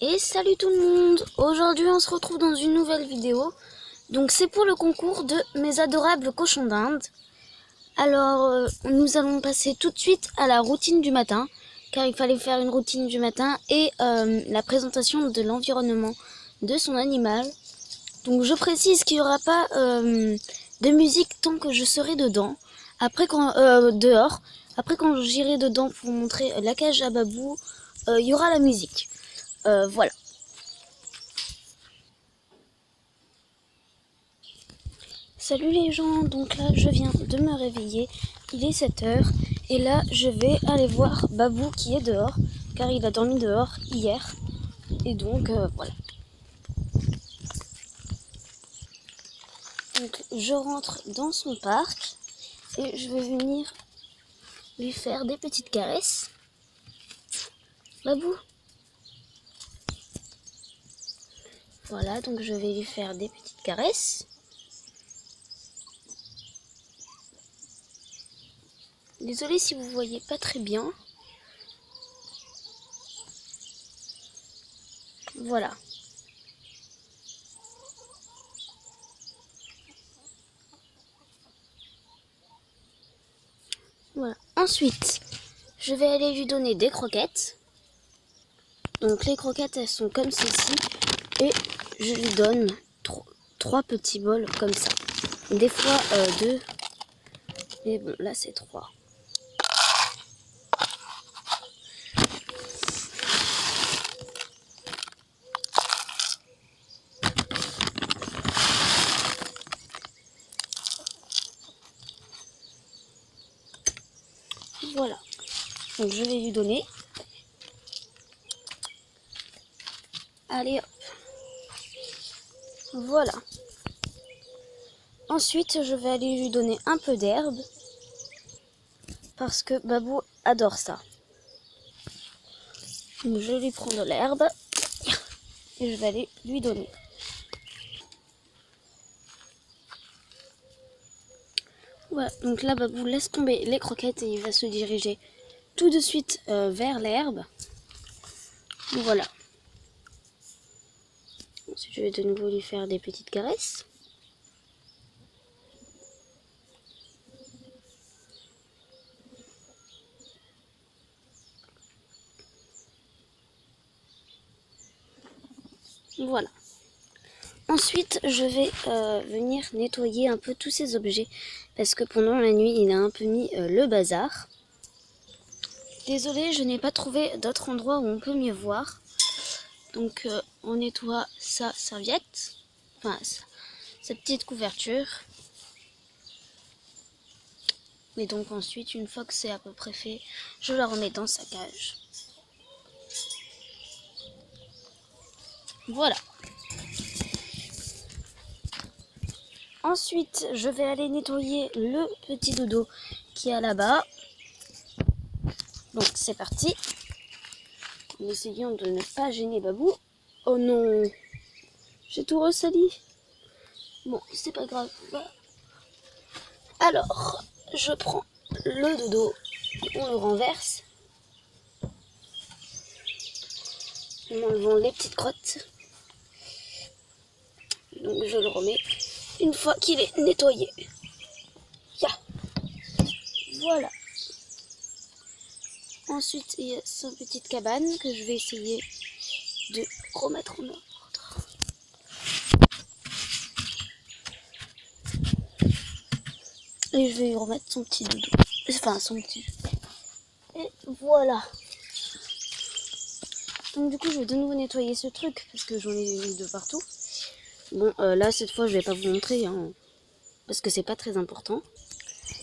Et salut tout le monde. Aujourd'hui on se retrouve dans une nouvelle vidéo. Donc c'est pour le concours de mes adorables cochons d'Inde. Alors nous allons passer tout de suite à la routine du matin, car il fallait faire une routine du matin et la présentation de l'environnement de son animal. Donc je précise qu'il n'y aura pas de musique tant que je serai dedans. Après quand dehors, après quand j'irai dedans pour vous montrer la cage à Babou, il y aura la musique. Voilà. Salut les gens, donc là je viens de me réveiller, il est 7h et là je vais aller voir Babou qui est dehors car il a dormi dehors hier et donc voilà. Donc je rentre dans son parc et je vais venir lui faire des petites caresses. Babou. Voilà, donc je vais lui faire des petites caresses. Désolée si vous voyez pas très bien. Voilà. Voilà. Ensuite, je vais aller lui donner des croquettes. Donc les croquettes, elles sont comme ceci. Et je lui donne 3 petits bols comme ça. Des fois 2. Mais bon, là c'est 3. Voilà. Donc je vais lui donner. Allez hop. Voilà. Ensuite, je vais aller lui donner un peu d'herbe. Parce que Babou adore ça. Donc je lui prends de l'herbe. Et je vais aller lui donner. Voilà. Donc là, Babou laisse tomber les croquettes et il va se diriger tout de suite vers l'herbe. Voilà. Ensuite, je vais de nouveau lui faire des petites caresses. Voilà. Ensuite, je vais venir nettoyer un peu tous ces objets parce que pendant la nuit, il a un peu mis le bazar. Désolée, je n'ai pas trouvé d'autre endroit où on peut mieux voir. Donc, on nettoie sa serviette, enfin, sa petite couverture. Et donc ensuite, une fois que c'est à peu près fait, je la remets dans sa cage. Voilà. Ensuite, je vais aller nettoyer le petit dodo qui est là-bas. Donc c'est parti. En essayant de ne pas gêner Babou. Oh non, j'ai tout ressali. Bon, c'est pas grave. Alors, je prends le dodo, on le renverse. En enlevant les petites crottes. Donc je le remets une fois qu'il est nettoyé. Voilà. Ensuite, il y a sa petite cabane que je vais essayer de remettre en ordre. Et je vais lui remettre son petit doudou. Enfin, son petit... Et voilà. Donc du coup, je vais de nouveau nettoyer ce truc parce que j'en ai mis de partout. Bon, là, cette fois, je vais pas vous montrer, hein, parce que c'est pas très important.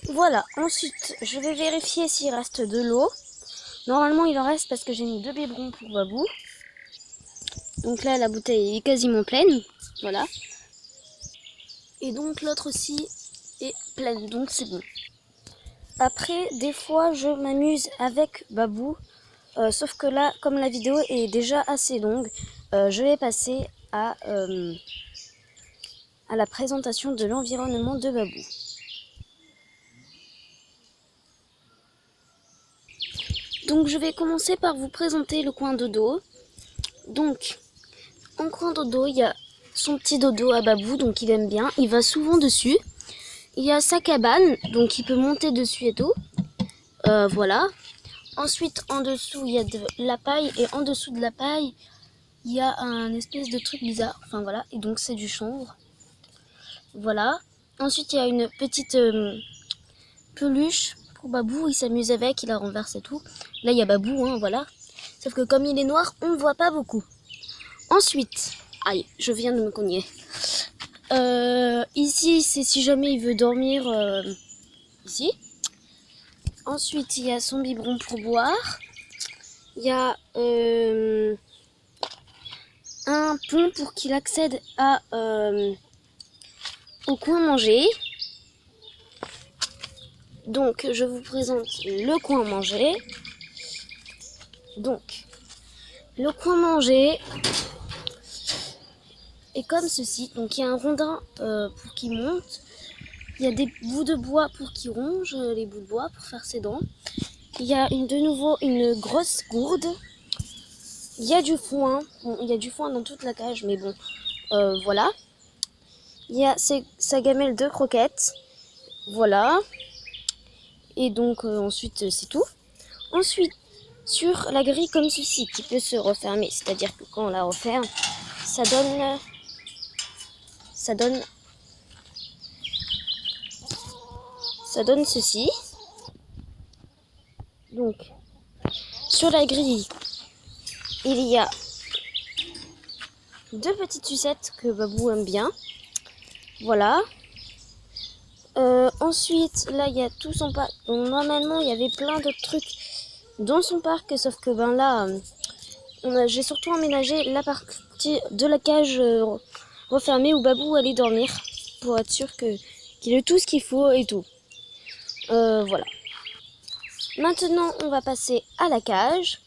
Voilà. Ensuite, je vais vérifier s'il reste de l'eau. Normalement, il en reste parce que j'ai mis 2 biberons pour Babou. Donc là, la bouteille est quasiment pleine. Voilà. Et donc, l'autre aussi est pleine. Donc, c'est bon. Après, des fois, je m'amuse avec Babou. Sauf que là, comme la vidéo est déjà assez longue, je vais passer à la présentation de l'environnement de Babou. Donc je vais commencer par vous présenter le coin dodo. Donc, en coin dodo, il y a son petit dodo à Babou, donc il aime bien. Il va souvent dessus. Il y a sa cabane, donc il peut monter dessus et tout. Voilà. Ensuite, en dessous, il y a de la paille. Et en dessous de la paille, il y a un espèce de truc bizarre. Enfin voilà, et donc c'est du chanvre. Voilà. Ensuite, il y a une petite peluche pour Babou. Il s'amuse avec, il la renverse et tout. Là, il y a Babou, hein, voilà. Sauf que comme il est noir, on ne voit pas beaucoup. Ensuite, aïe, je viens de me cogner. Ici, c'est si jamais il veut dormir ici. Ensuite, il y a son biberon pour boire. Il y a un pont pour qu'il accède au coin manger. Donc, je vous présente le coin manger. Donc, le coin manger est comme ceci. Donc, il y a un rondin pour qu'il monte. Il y a des bouts de bois pour qu'il ronge les bouts de bois pour faire ses dents. Il y a de nouveau une grosse gourde. Il y a du foin. Bon, il y a du foin dans toute la cage, mais bon, voilà. Il y a sa gamelle de croquettes. Voilà. Et donc, ensuite, c'est tout. Ensuite, sur la grille comme ceci, qui peut se refermer. C'est-à-dire que quand on la referme, ça donne ceci. Donc, sur la grille, il y a deux petites sucettes que Babou aime bien. Voilà. Ensuite, là, il y a tout son parc. Donc, normalement, il y avait plein d'autres trucs dans son parc, sauf que ben là, j'ai surtout aménagé la partie de la cage refermée où Babou allait dormir pour être sûr qu'il ait tout ce qu'il faut et tout. Voilà. Maintenant, on va passer à la cage.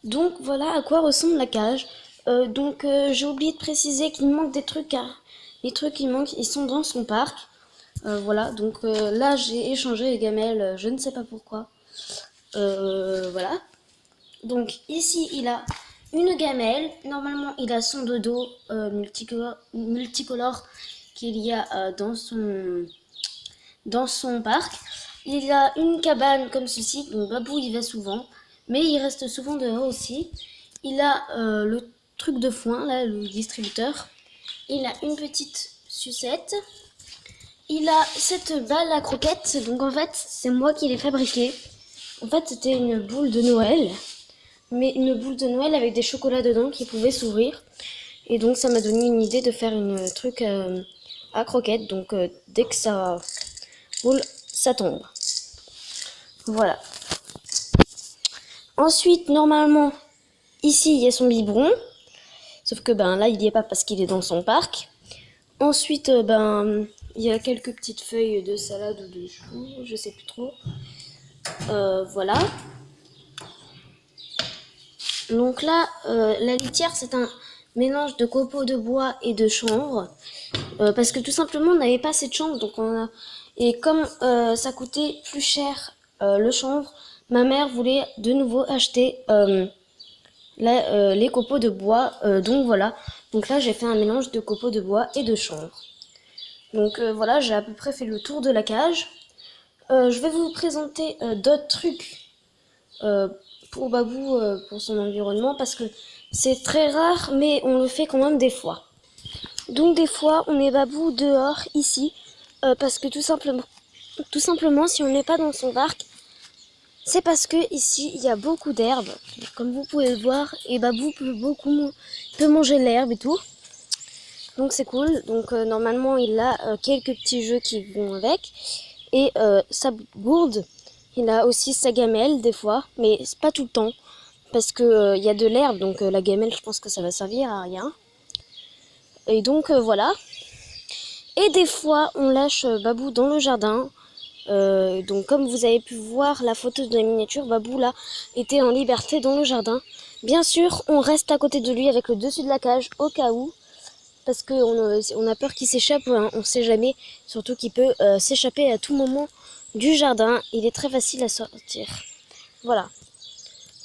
Donc, voilà à quoi ressemble la cage. J'ai oublié de préciser qu'il manque des trucs. Les trucs qui manquent, ils sont dans son parc. Voilà, donc là, j'ai échangé les gamelles, je ne sais pas pourquoi. Voilà. Donc, ici, il a une gamelle. Normalement, il a son dodo multicolore qu'il y a dans son parc. Il a une cabane comme ceci, donc Babou y va souvent, mais il reste souvent dehors aussi. Il a le truc de foin, là, le distributeur. Il a une petite sucette. Il a cette balle à croquettes, donc en fait, c'est moi qui l'ai fabriquée. En fait, c'était une boule de Noël, mais une boule de Noël avec des chocolats dedans qui pouvaient s'ouvrir. Et donc, ça m'a donné une idée de faire une truc à croquettes. Donc, dès que ça roule, ça tombe. Voilà. Ensuite, normalement, ici, il y a son biberon. Sauf que ben là, il n'y est pas parce qu'il est dans son parc. Ensuite, il y a quelques petites feuilles de salade ou de choux, je sais plus trop. Voilà. Donc là, la litière, c'est un mélange de copeaux de bois et de chanvre. Parce que tout simplement, on n'avait pas assez de chanvre. Et comme ça coûtait plus cher le chanvre, ma mère voulait de nouveau acheter les copeaux de bois. Donc voilà. Donc là, j'ai fait un mélange de copeaux de bois et de chanvre. Donc voilà, j'ai à peu près fait le tour de la cage. Je vais vous présenter d'autres trucs pour Babou, pour son environnement, parce que c'est très rare, mais on le fait quand même des fois. Donc des fois, on met Babou dehors, ici, parce que tout simplement, si on n'est pas dans son parc, c'est parce que ici, il y a beaucoup d'herbes, comme vous pouvez le voir, et Babou peut manger l'herbe et tout. Donc c'est cool. Donc normalement, il a quelques petits jeux qui vont avec. Et sa gourde, il a aussi sa gamelle des fois, mais c'est pas tout le temps. Parce que y a de l'herbe, donc la gamelle, je pense que ça va servir à rien. Et donc voilà. Et des fois, on lâche Babou dans le jardin. Donc comme vous avez pu voir la photo de la miniature, Babou là était en liberté dans le jardin. Bien sûr, on reste à côté de lui avec le dessus de la cage au cas où. Parce qu'on a peur qu'il s'échappe, hein, on ne sait jamais. Surtout qu'il peut s'échapper à tout moment du jardin. Il est très facile à sortir. Voilà.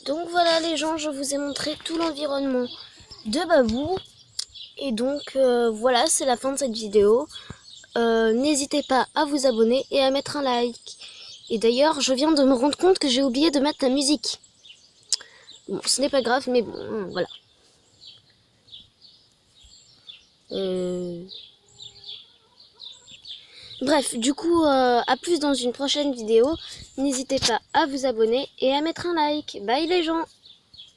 Donc voilà les gens, je vous ai montré tout l'environnement de Babou. Et donc voilà, c'est la fin de cette vidéo. N'hésitez pas à vous abonner et à mettre un like. Et d'ailleurs, je viens de me rendre compte que j'ai oublié de mettre la musique. Bon, ce n'est pas grave, mais bon, voilà. Bref, du coup, à plus dans une prochaine vidéo. N'hésitez pas à vous abonner et à mettre un like. Bye les gens!